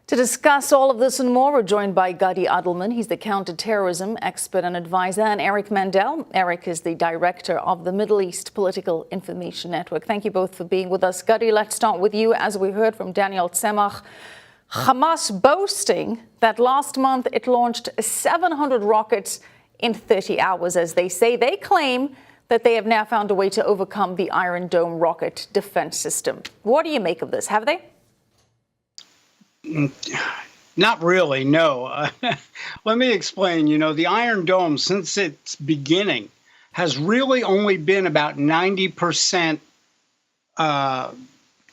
To discuss all of this and more, we're joined by Gadi Adelman. He's the counterterrorism expert and advisor, and Eric Mandel. Eric is the director of the Middle East Political Information Network. Thank you both for being with us. Gadi, let's start with you. As we heard from Daniel Tzemach, Hamas boasting that last month it launched 700 rockets in 30 hours, as they say. They claim that they have now found a way to overcome the Iron Dome rocket defense system. What do you make of this? Have they? Not really, no. Let me explain. The Iron Dome, since its beginning, has really only been about 90%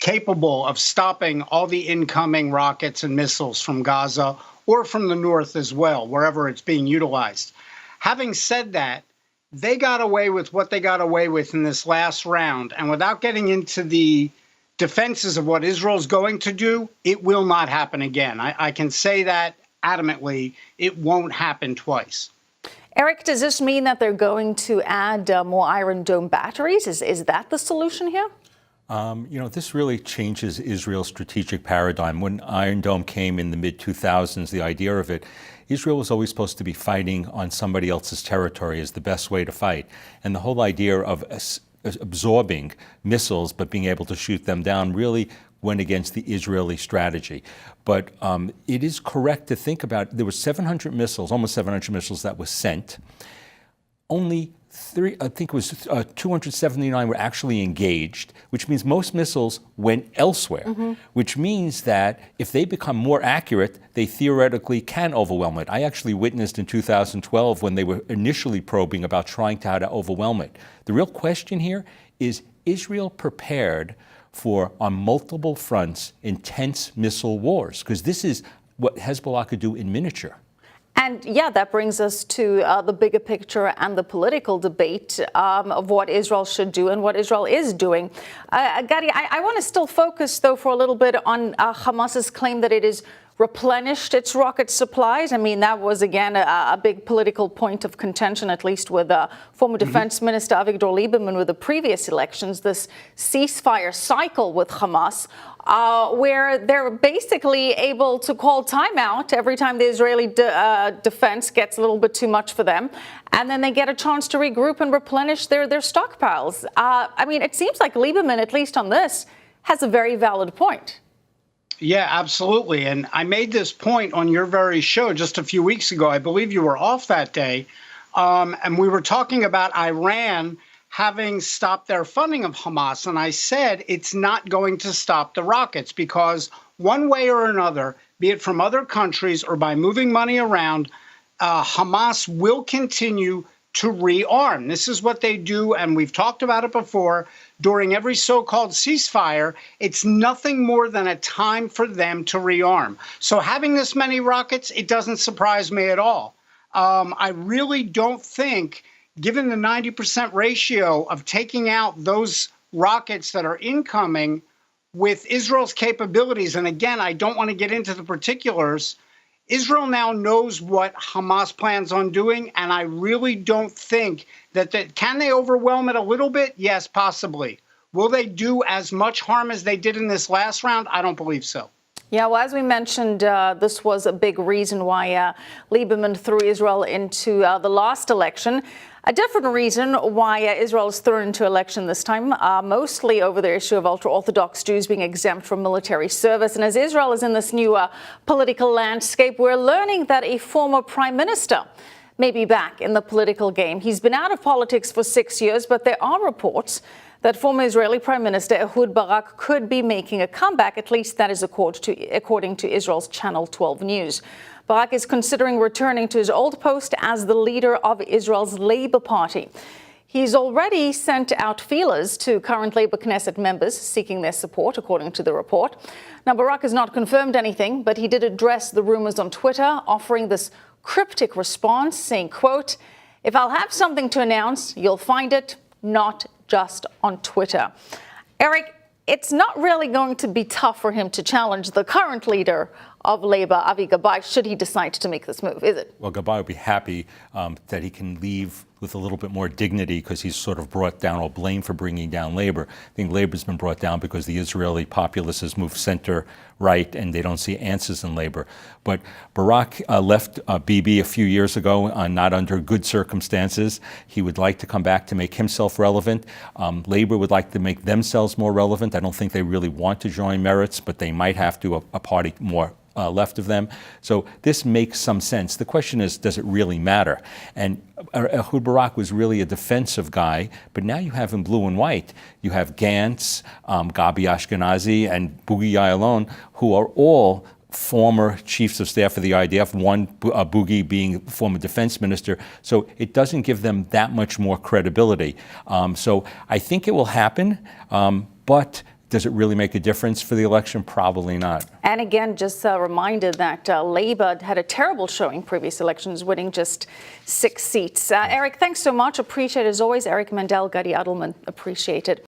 capable of stopping all the incoming rockets and missiles from Gaza or from the north as well, wherever it's being utilized. Having said that, they got away with what they got away with in this last round. And without getting into the defenses of what Israel's going to do, it will not happen again. I can say that adamantly. It won't happen twice. Eric, does this mean that they're going to add more Iron Dome batteries? Is that the solution here? This really changes Israel's strategic paradigm. When Iron Dome came in the mid-2000s, the idea of it, Israel was always supposed to be fighting on somebody else's territory is the best way to fight. And the whole idea of absorbing missiles but being able to shoot them down really went against the Israeli strategy. But it is correct to think about, there were 700 missiles, almost 700 missiles that were sent. Only 279 were actually engaged, which means most missiles went elsewhere, which means that if they become more accurate, they theoretically can overwhelm it. I actually witnessed in 2012 when they were initially probing about trying how to overwhelm it. The real question here is Israel prepared for, on multiple fronts, intense missile wars? Because this is what Hezbollah could do in miniature. And yeah, that brings us to the bigger picture and the political debate of what Israel should do and what Israel is doing. Gadi, I want to still focus, though, for a little bit on Hamas's claim that it is replenished its rocket supplies. I mean, that was, again, a big political point of contention, at least with former Defense Minister Avigdor Lieberman with the previous elections, this ceasefire cycle with Hamas, where they're basically able to call timeout every time the Israeli defense gets a little bit too much for them. And then they get a chance to regroup and replenish their stockpiles. I mean, it seems like Lieberman, at least on this, has a very valid point. Yeah, absolutely. And I made this point on your very show just a few weeks ago. I believe you were off that day. And we were talking about Iran having stopped their funding of Hamas. And I said it's not going to stop the rockets because one way or another, be it from other countries or by moving money around, Hamas will continue to rearm. This is what they do. And we've talked about it before. During every so-called ceasefire, it's nothing more than a time for them to rearm. So having this many rockets, it doesn't surprise me at all. I really don't think, given the 90% ratio of taking out those rockets that are incoming with Israel's capabilities, and again, I don't want to get into the particulars, Israel now knows what Hamas plans on doing, and I really don't think that can they overwhelm it a little bit? Yes, possibly. Will they do as much harm as they did in this last round? I don't believe so. Yeah, well, as we mentioned, this was a big reason why Lieberman threw Israel into the last election. A different reason why Israel is thrown into election this time, mostly over the issue of ultra-Orthodox Jews being exempt from military service. And as Israel is in this new political landscape, we're learning that a former prime minister may be back in the political game. He's been out of politics for 6 years, but there are reports that former Israeli Prime Minister Ehud Barak could be making a comeback. At least that is according to Israel's Channel 12 News. Barak is considering returning to his old post as the leader of Israel's Labour Party. He's already sent out feelers to current Labour Knesset members seeking their support, according to the report. Now, Barak has not confirmed anything, but he did address the rumours on Twitter, offering this cryptic response, saying, quote, "If I'll have something to announce, you'll find it, not just on Twitter." Eric, it's not really going to be tough for him to challenge the current leader of Labour, Avi Gabay, should he decide to make this move, is it? Well, Gabay would be happy that he can leave with a little bit more dignity because he's sort of brought down or blamed for bringing down Labor. I think Labor's been brought down because the Israeli populace has moved center-right and they don't see answers in Labor. But Barak left Bibi a few years ago, not under good circumstances. He would like to come back to make himself relevant. Labor would like to make themselves more relevant. I don't think they really want to join Meretz, but they might have to, a party more left of them. So this makes some sense. The question is, does it really matter? And Ehud Barak was really a defensive guy, but now you have in blue and white. You have Gantz, Gabi Ashkenazi, and Boogie Ya'alon, who are all former chiefs of staff of the IDF, one Boogie being former defense minister. So it doesn't give them that much more credibility. So I think it will happen, but does it really make a difference for the election? Probably not. And again, just a reminder that Labour had a terrible showing previous elections, winning just 6 seats. Eric, thanks so much. Appreciate it as always. Eric Mandel, Gadi Adelman, appreciate it.